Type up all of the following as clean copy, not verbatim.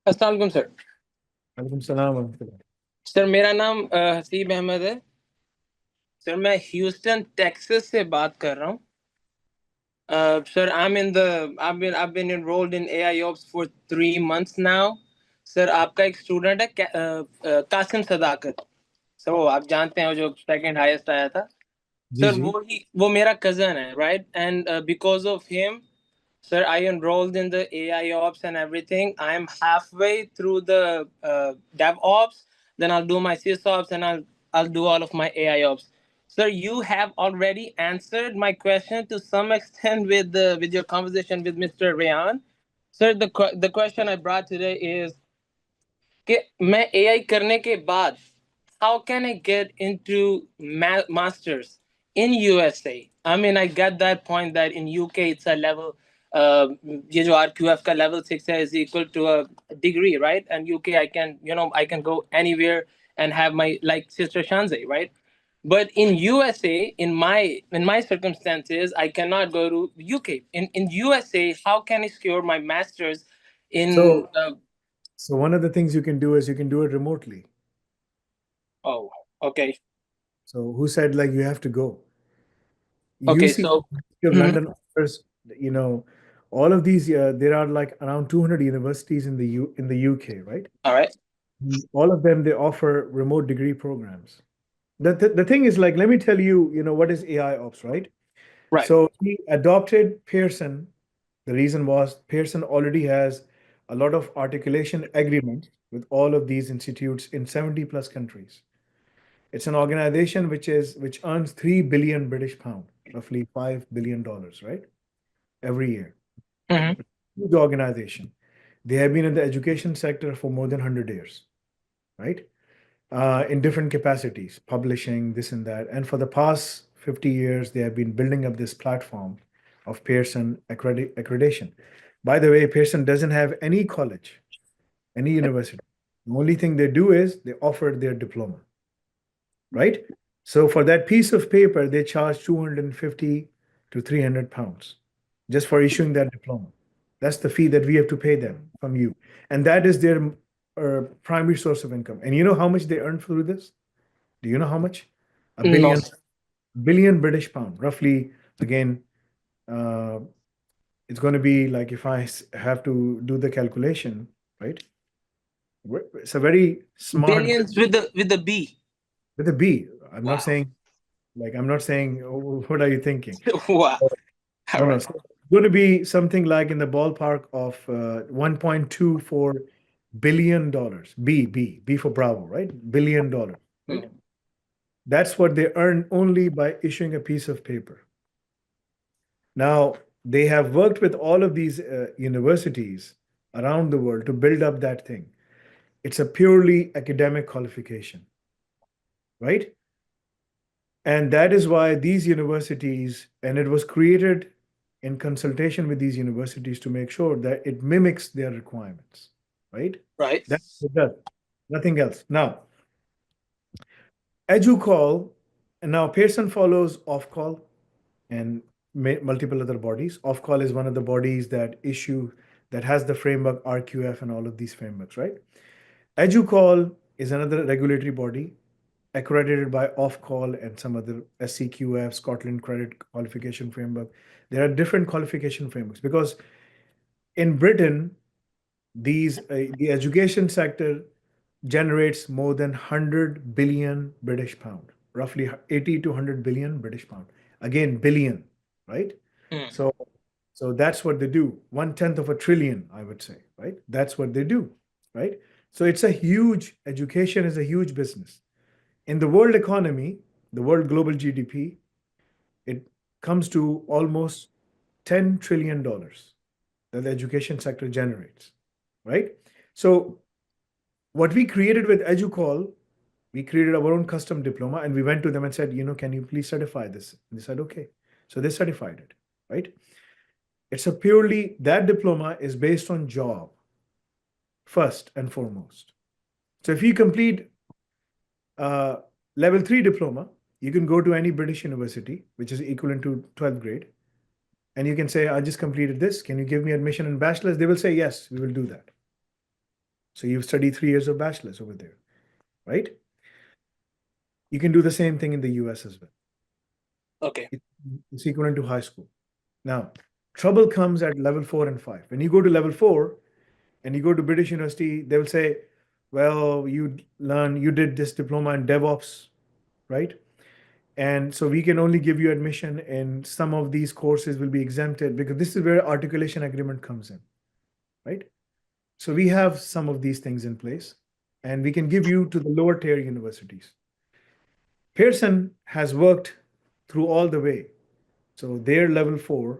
अस्सलाम वालेकुम सर। वालेकुम सलाम वरहमतुल्लाह। सर मेरा नाम हसीब अहमद है। सर मैं ह्यूस्टन टेक्सास से बात कर रहा हूँ। Sir I've been enrolled in AIOps for 3 months now. Sir आपका एक स्टूडेंट है कासिम सदाकत। सर वो आप जानते हैं, वो जो सेकंड हाईएस्ट आया था। जी सर जी। वो मेरा कजन है, right? And because of him, sir, I enrolled in the AIOps and everything. I am halfway through the DevOps. Then I'll do my SysOps and I'll do all of my AIOps. Sir, you have already answered my question to some extent with your conversation with Mr. Rayan. Sir, the question I brought today is कि मैं AI करने के बाद how can I get into masters in USA? I mean, I get that point that in UK it's a level, ये जो RQF का level 6 है is equal to a degree, right? And UK I can go anywhere and have my, like Sister Shanze, right? But in USA, in my circumstances, I cannot go to UK. In USA, how can I secure my masters in So, so one of the things you can do is you can do it remotely. oh, okay. So who said like you have to go? Okay, UC so of mhm. London offers, you know, all of these. There are like around 200 universities in the UK, right? All right. All of them they offer remote degree programs. The thing is like, let me tell you, what is AI ops, right? Right. So he adopted Pearson. The reason was Pearson already has a lot of articulation agreements with all of these institutes in 70 plus countries. It's an organization which earns 3 billion British pound, roughly $5 billion, right? Every year. Mm-hmm. Huge organization. They have been in the education sector for more than 100 years, right? In different capacities, publishing, this and that. And for the past 50 years, they have been building up this platform of Pearson accreditation. By the way, Pearson doesn't have any college, any university. The only thing they do is they offer their diploma, right? So for that piece of paper, they charge 250 to 300 pounds just for issuing that diploma. That's the fee that we have to pay them from you. And that is their primary source of income. And you know how much they earn through this? Do you know how much? A No. billion British pound, roughly. Again, uh, it's going to be like if I have to do the calculation, right? It's a very smart Billions with the B. with a B. I'm not Wow. saying I'm not saying what are you thinking? Wow. All No, no. right. So it's going to be something like in the ballpark of $1.24 billion. B for Bravo, right? $1 billion, right? Mm. That's what they earn only by issuing a piece of paper. Now, they have worked with all of these universities around the world to build up that thing. It's a purely academic qualification, right? And that is why these universities, and it was created in consultation with these universities to make sure that it mimics their requirements, right? Right. That's what it does, nothing else. Now, EduQual, and now Pearson follows OffCall and multiple other bodies. OffCall is one of the bodies that has the framework RQF and all of these frameworks, right? EduCall is another regulatory body accredited by OffCall and some other SCQF, Scotland Credit Qualification Framework. There are different qualification frameworks because in Britain, the education sector generates more than 100 billion British pound, roughly 80 to 100 billion British pound. Again, billion, right? Mm. So, so that's what they do. 1/10 of a trillion, I would say, right? That's what they do, right? So it's a huge, education is a huge business. In the world economy, the world global GDP, it comes to almost $10 trillion that the education sector generates, right? So what we created with EduCall, we created our own custom diploma and we went to them and said, can you please certify this? And they said, okay. So they certified it, right? That diploma is based on job first and foremost. So if you complete uh, level 3 diploma, you can go to any British university, which is equivalent to 12th grade. And you can say, I just completed this. Can you give me admission in bachelor's? They will say, yes, we will do that. So you study 3 years of bachelor's over there, right? You can do the same thing in the US as well. Okay. It- It's equivalent to high school. Now, trouble comes at level 4 and 5. When you go to level 4 and you go to British University, they will say, well, you did this diploma in DevOps, right? And so we can only give you admission and some of these courses will be exempted because this is where articulation agreement comes in, right? So we have some of these things in place and we can give you to the lower tier universities. Pearson has worked through all the way. So their level 4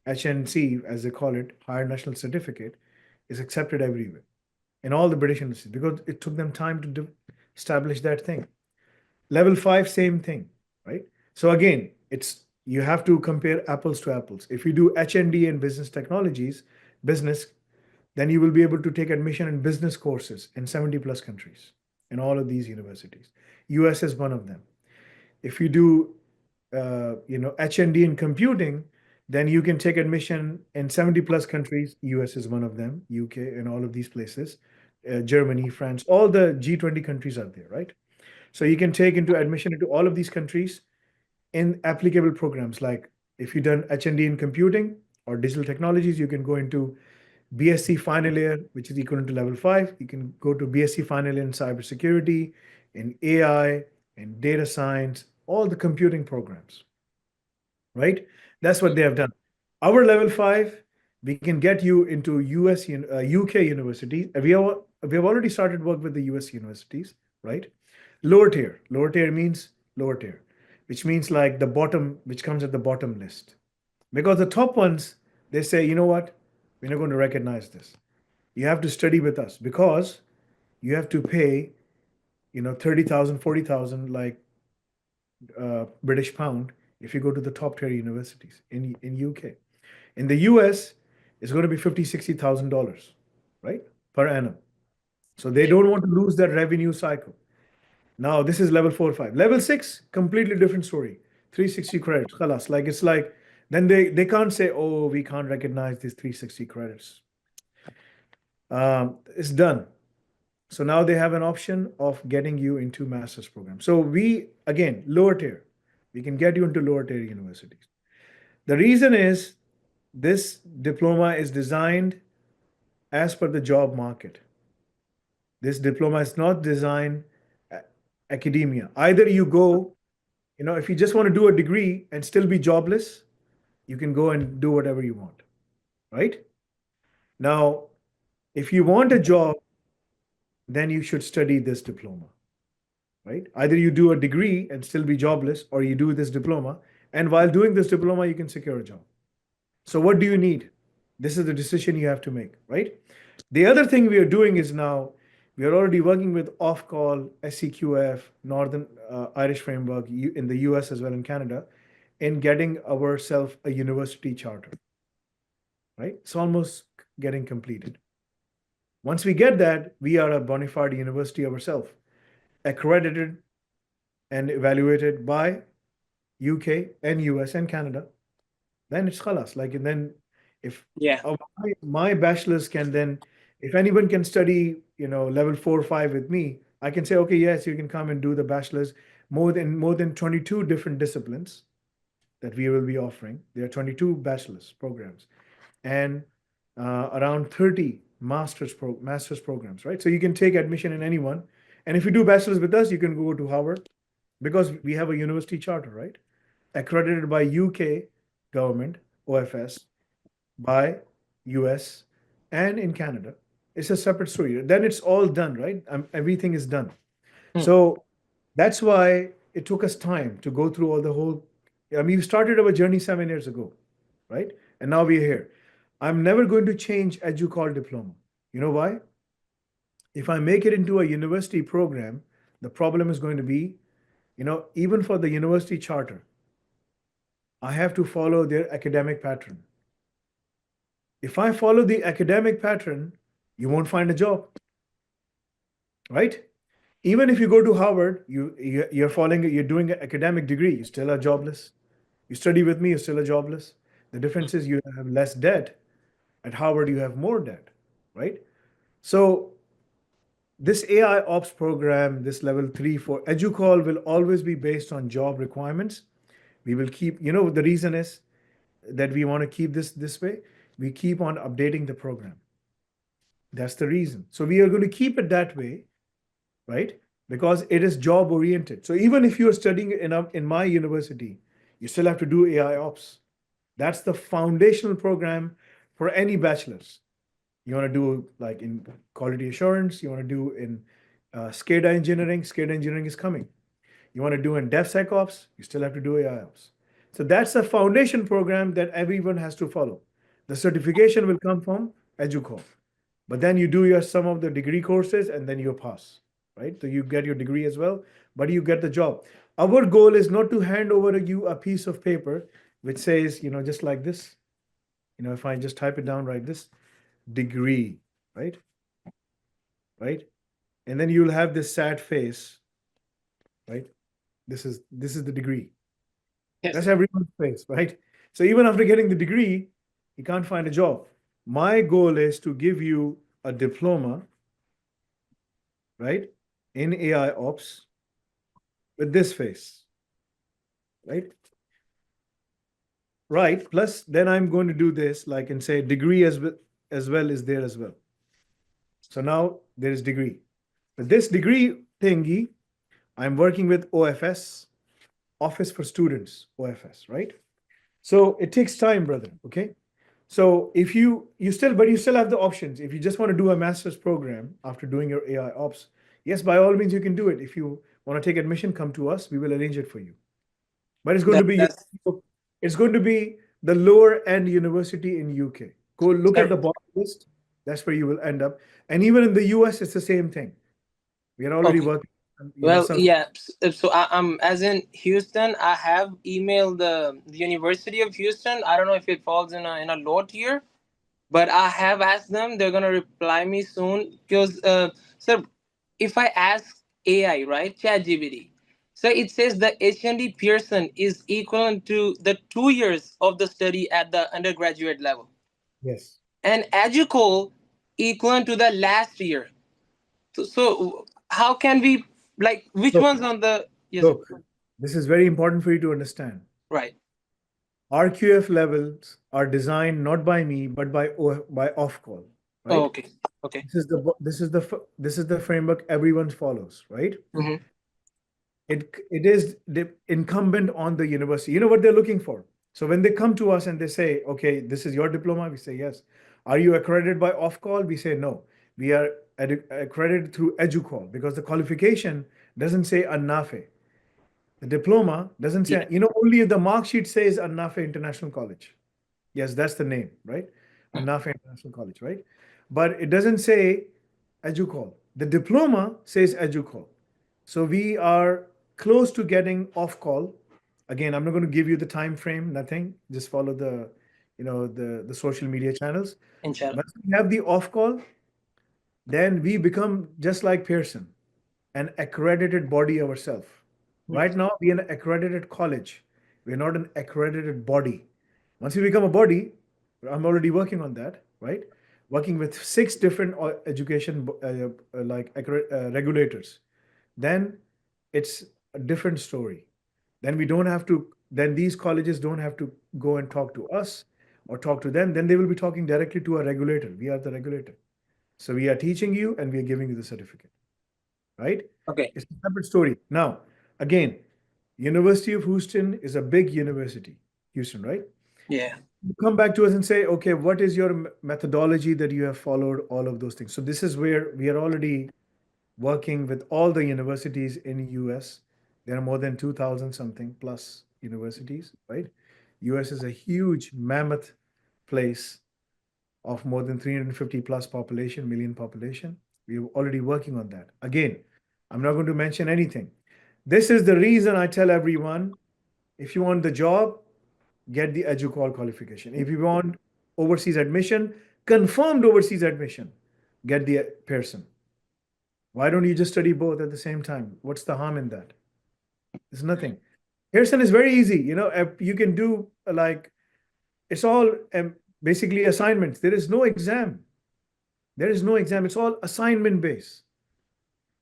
HNC, as they call it, Higher National Certificate, is accepted everywhere in all the British universities because it took them time to establish that thing. Level 5, same thing, right? So again, it's you have to compare apples to apples. If you do HND in business technologies, business, then you will be able to take admission in business courses in 70 plus countries in all of these universities. US is one of them. If you do HND in computing, then you can take admission in 70 plus countries. US is one of them, UK and all of these places, Germany, France, all the G20 countries are there, right? So you can take into admission into all of these countries in applicable programs. Like if you've done HND in computing or digital technologies, you can go into BSc final year, which is equivalent to level 5. You can go to BSc final year in cybersecurity, in AI, in data science, all the computing programs, right? That's what they have done. Our level 5, we can get you into UK universities. We have already started work with the US universities, right? Lower tier means lower tier, which means like the bottom, which comes at the bottom list. Because the top ones, they say, you know what? We're not going to recognize this. You have to study with us because you have to pay, 30,000, 40,000 like British pound if you go to the top tier universities in UK. In the US, it's going to be 50, $60,000, right? Per annum. So they Yeah. don't want to lose that revenue cycle. Now this is level 4 or 5. Level 6, completely different story. 360 credits. Khalas. Like it's like then they can't say, oh, we can't recognize these 360 credits. It's done. So now they have an option of getting you into master's program. So we again lower tier, we can get you into lower tier universities. The reason is this diploma is designed as per the job market. This diploma is not designed academia. Either you go, if you just want to do a degree and still be jobless, you can go and do whatever you want, right? Now, if you want a job, then you should study this diploma, right? Either you do a degree and still be jobless, or you do this diploma, and while doing this diploma, you can secure a job. So, what do you need? This is the decision you have to make, right? The other thing we are doing is now we are already working with off-call SCQF, Northern Irish Framework in the US as well in Canada, in getting ourselves a university charter, right? It's almost getting completed. Once we get that, we are a bona fide university ourselves, accredited and evaluated by UK and US and Canada. Then it's khalas. Like, and then if Yeah. my bachelor's can then, if anyone can study, level 4 or 5 with me, I can say, okay, yes, you can come and do the bachelor's. More than 22 different disciplines that we will be offering. There are 22 bachelor's programs and around 30 master's programs, right? So you can take admission in anyone. And if you do bachelor's with us, you can go to Harvard because we have a university charter, right? Accredited by UK government, OFS, by US, and in Canada. It's a separate story. Then it's all done, right? Everything is done. Hmm. So that's why it took us time to go through all the whole. I mean, we started our journey 7 years ago, right? And now we're here. I'm never going to change EduQual diploma. You know why? If I make it into a university program, the problem is going to be, even for the university charter, I have to follow their academic pattern. If I follow the academic pattern, you won't find a job, right? Even if you go to Harvard, you're doing an academic degree, you still are jobless. You study with me, you're still a jobless. The difference is you have less debt. At Harvard, you have more debt, right? So This AI Ops program, this level 3 for EduQual will always be based on job requirements. We will keep, the reason is that we want to keep this way. We keep on updating the program. That's the reason. So we are going to keep it that way, right? Because it is job oriented. So even if you're studying in my university, you still have to do AI Ops. That's the foundational program for any bachelor's. You want to do like in quality assurance, you want to do in SCADA engineering. SCADA engineering is coming. You want to do in DevSecOps, you still have to do AIOps. So that's a foundation program that everyone has to follow. The certification will come from EduQual. But then you do your some of the degree courses and then you pass, right? So you get your degree as well, but you get the job. Our goal is not to hand over you a piece of paper which says, just like this. If I just type it down like this, degree, right? Right? And then you'll have this sad face, right? This is the degree. Yes, That's sir. everyone's face, right? So even after getting the degree, you can't find a job. My goal is to give you a diploma, right, in AI ops with this face, right? Right. Plus, then I'm going to do this, like, and say degree as well is there as well. So now there is degree. But this degree thingy, I'm working with OFS, Office for Students, OFS, right? So it takes time, brother. Okay. So if you still have the options. If you just want to do a master's program after doing your AI ops, yes, by all means you can do it. If you want to take admission, come to us. We will arrange it for you. But it's going to be That's it's going to be the lower end university in UK. Go look at sir. the bottom list. That's where you will end up. And even in the US, it's the same thing. We are already Okay. working. Well, Some yeah. So I'm as in Houston. I have emailed the University of Houston. I don't know if it falls in a low tier, but I have asked them. They're gonna reply me soon. Because sir, if I ask AI, right, ChatGPT, so it says the HND Pearson is equivalent to the 2 years of the study at the undergraduate level, yes. and Educol equivalent to the last year. So how can we, like, which Look, one's on the, yes sir. look. This is very important for you to understand. Right. RQF levels are designed not by me, but by off call, Oh, right? okay. Okay. This is the framework everyone follows, right? Mm-hmm. It is incumbent on the university. You know what they're looking for. So when they come to us and they say, "Okay, this is your diploma," we say yes. Are you accredited by off call? We say no. We are accredited through EduQual because the qualification doesn't say alnafi. The diploma doesn't Yeah. say, only the mark sheet says alnafi International College. Yes, that's the name, right? Nafi International College, right? But it doesn't say EduCall. The diploma says EduCall. So we are close to getting off call. Again, I'm not going to give you the time frame, nothing. Just follow the social media channels. Inshallah. Once we have the off call, then we become just like Pearson, an accredited body ourselves. Right now, we are an accredited college. We're not an accredited body. Once we become a body, I'm already working on that, right? Working with 6 different education regulators. Then it's a different story. Then we don't have to. Then these colleges don't have to go and talk to us or talk to them. Then they will be talking directly to a regulator. We are the regulator. So we are teaching you and we are giving you the certificate, right? Okay. It's a separate story. Now, again, University of Houston is a big university, Houston, right? Yeah. You come back to us and say, okay, what is your methodology that you have followed, all of those things. So this is where we are already working with all the universities in US. There are more than 2,000 something plus universities, right? US is a huge mammoth place of more than 350 plus million population. We're already working on that. Again, I'm not going to mention anything. This is the reason I tell everyone, if you want the job, get the EduQual qualification. If you want overseas admission, confirmed overseas admission, get the Pearson. Why don't you just study both at the same time? What's the harm in that? There's nothing. Pearson is very easy. You can do like, it's all basically assignments. There is no exam. There is no exam. It's all assignment based.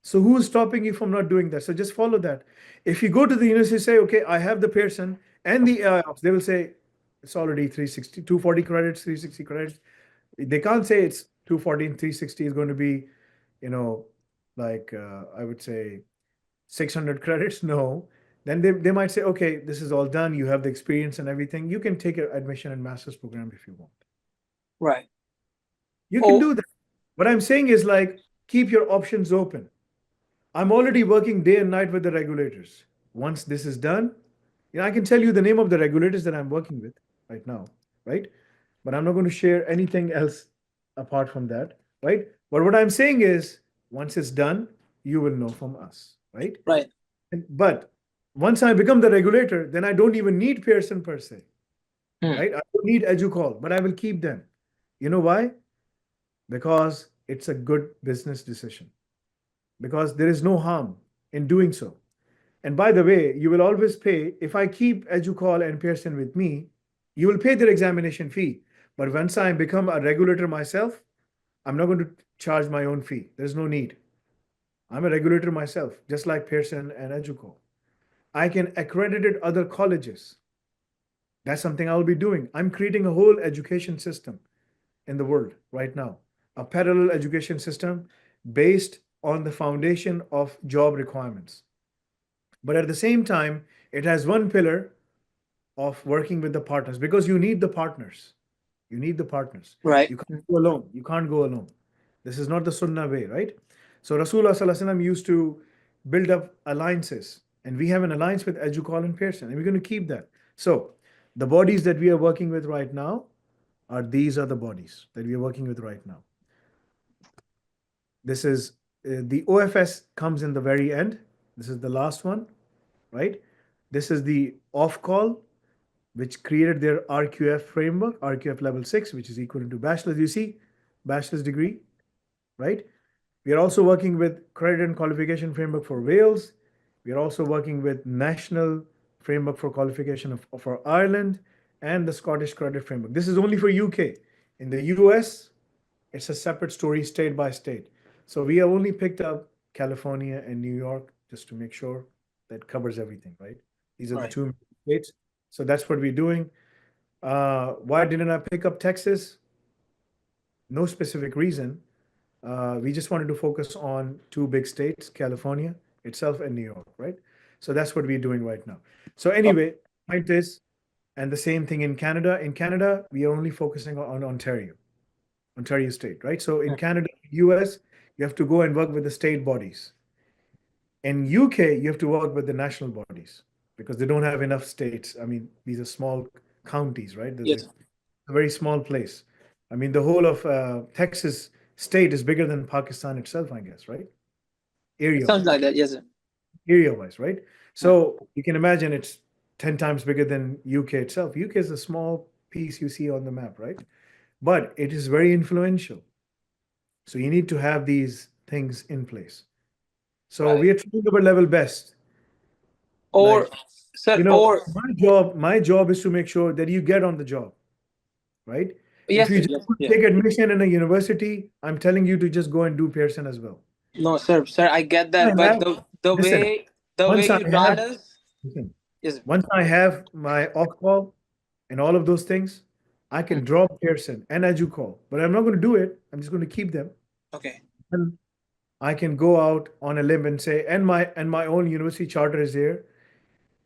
So who's stopping you from not doing that? So just follow that. If you go to the university, say, okay, I have the Pearson and the AIOps, they will say it's already 360, 240 credits, 360 credits. They can't say it's 240 and 360 is going to be, you know, like I would say 600 credits. No. Then they might say, okay, this is all done. You have the experience and everything. You can take an admission and master's program if you want. Right. You can Oh, do that. What I'm saying is like, keep your options open. I'm already working day and night with the regulators. Once this is done, I can tell you the name of the regulators that I'm working with right now, right? But I'm not going to share anything else apart from that, right? But what I'm saying is, once it's done, you will know from us, right? right. But once I become the regulator, then I don't even need Pearson per se, Hmm. right? I don't need EduQual, but I will keep them. You know why? Because it's a good business decision. Because there is no harm in doing so. And by the way, you will always pay, if I keep EduCall and Pearson with me, you will pay their examination fee. But once I become a regulator myself, I'm not going to charge my own fee. There's no need. I'm a regulator myself, just like Pearson and EduCall. I can accredit other colleges. That's something I'll be doing. I'm creating a whole education system in the world right now, a parallel education system based on the foundation of job requirements. But at the same time, it has one pillar of working with the partners because you need the partners. You need the partners. Right. You can't go alone. You can't go alone. This is not the Sunnah way, right? So Rasulullah Sallallahu Alaihi Wasallam used to build up alliances, and we have an alliance with EduCall and Pearson, and we're going to keep that. So the bodies that we are working with right now are these are the bodies that we are working with right now. This is the OFS comes in the very end. This is the last one, right? This is the off call, which created their RQF framework, RQF level 6, which is equivalent to bachelor's. You see, bachelor's degree, right? We are also working with credit and qualification framework for Wales. We are also working with national framework for qualification for Ireland and the Scottish credit framework. This is only for UK. In the US, it's a separate story state by state. So we have only picked up California and New York just to make sure that covers everything, right? These are the Right. two states. So that's what we're doing. Why didn't I pick up Texas? No specific reason. We just wanted to focus on two big states, California itself and New York, right? So that's what we're doing right now. So Okay. anyway, point is, and the same thing in Canada. In Canada, we are only focusing on Ontario, Ontario state, right? So in Canada, US, you have to go and work with the state bodies. In UK, you have to work with the national bodies because they don't have enough states. I mean, these are small counties, right? Yes. A very small place. I mean, the whole of Texas state is bigger than Pakistan itself, I guess, right? It Area sounds wise, like that. Yes, sir. area wise, right? Right. So you can imagine it's 10 times bigger than UK itself. UK is a small piece you see on the map, right? But it is very influential. So you need to have these things in place. So Right. we are trying our level best. Or, Like, sir, or my job is to make sure that you get on the job, right? If yes, you sir. just Yes. want to Yeah. take admission in a university, I'm telling you to just go and do Pearson as well. No, sir. I get I that, but have, the listen, way once I you have, taught us. listen, Yes. Sir. once I have my off call and all of those things, I Hmm. can drop Pearson and EduCall, but I'm not going to do it. I'm just going to keep them. Okay. And I can go out on a limb and say, and my own university charter is there.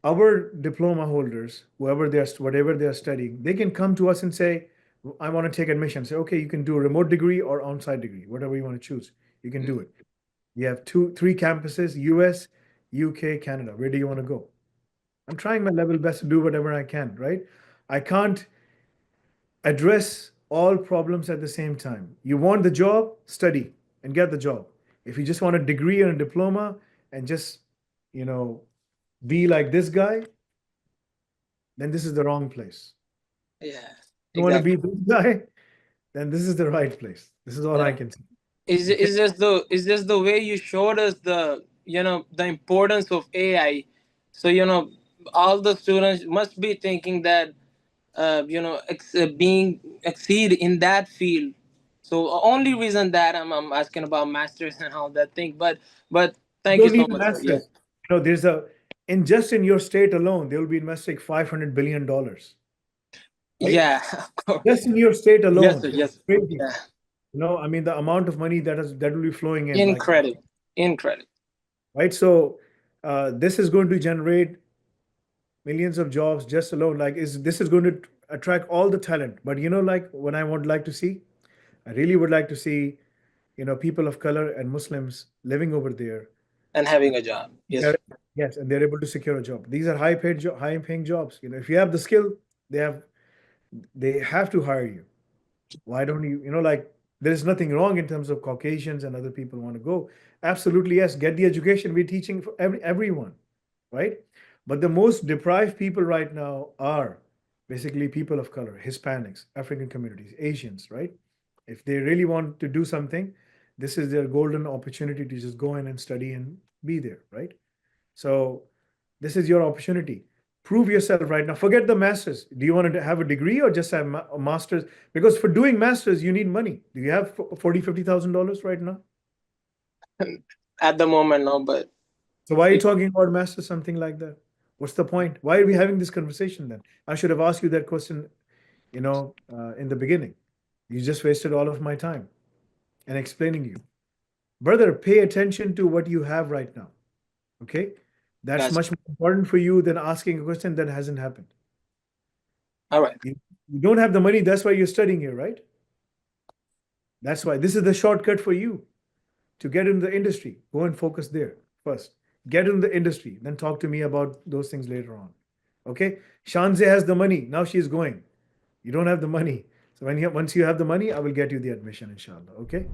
Our diploma holders, whatever they are studying, they can come to us and say, I want to take admission. Say, okay, you can do a remote degree or on-site degree, whatever you want to choose. You can do Hmm. it. We have three campuses, US, UK, Canada. Where do you want to go? I'm trying my level best to do whatever I can, right? I can't address all problems at the same time. You want the job, study and get the job. If you just want a degree and a diploma and just, you know, be like this guy, then this is the wrong place. Yeah. You want to Exactly. be this guy, then this is the right place. This is all I Yeah. can say. Okay. Is just the way you showed us the importance of AI. So all the students must be thinking that being exceed in that field. So only reason that I'm asking about masters and all that thing. But You thank you don't so need a much, sir. Yeah. master's. There's in just in your state alone, they will be investing $500 billion, right? Yeah, of course. Just in your state Yes, sir. alone, it's Yes, sir. crazy. Yeah. I mean, the amount of money that will be flowing in, like, Incredible. Incredible. right? So, this is going to generate millions of jobs just alone. Like, this is going to attract all the talent. But like, what I would like to see, I really would like to see, people of color and Muslims living over there. And having a job. Yes, They're, sir. yes, and they're able to secure a job. These are high paying jobs. If you have the skill, they have to hire you. Why don't you, like, there's nothing wrong in terms of Caucasians and other people want to go. Absolutely, yes. Get the education. We're teaching for everyone, right? But the most deprived people right now are basically people of color, Hispanics, African communities, Asians, right? If they really want to do something, this is their golden opportunity to just go in and study and be there, right? So this is your opportunity. Prove yourself right now. Forget the masters. Do you want to have a degree or just have a master's? Because for doing masters, you need money. Do you have 40, $50,000 right now? At the moment, no, but So why are you it, talking about masters, something like that? What's the point? Why are we having this conversation then? I should have asked you that question, in the beginning. You just wasted all of my time and explaining you. Brother, pay attention to what you have right now. Okay? That's gotcha. much more important for you than asking a question that hasn't happened. All right. You don't have the money, that's why you're studying here, right? That's why this is the shortcut for you to get in the industry. Go and focus there first. Get in the industry, then talk to me about those things later on. Okay? Shanze has the money. Now she's going. You don't have the money. So once you have the money, I will get you the admission, inshallah. Okay?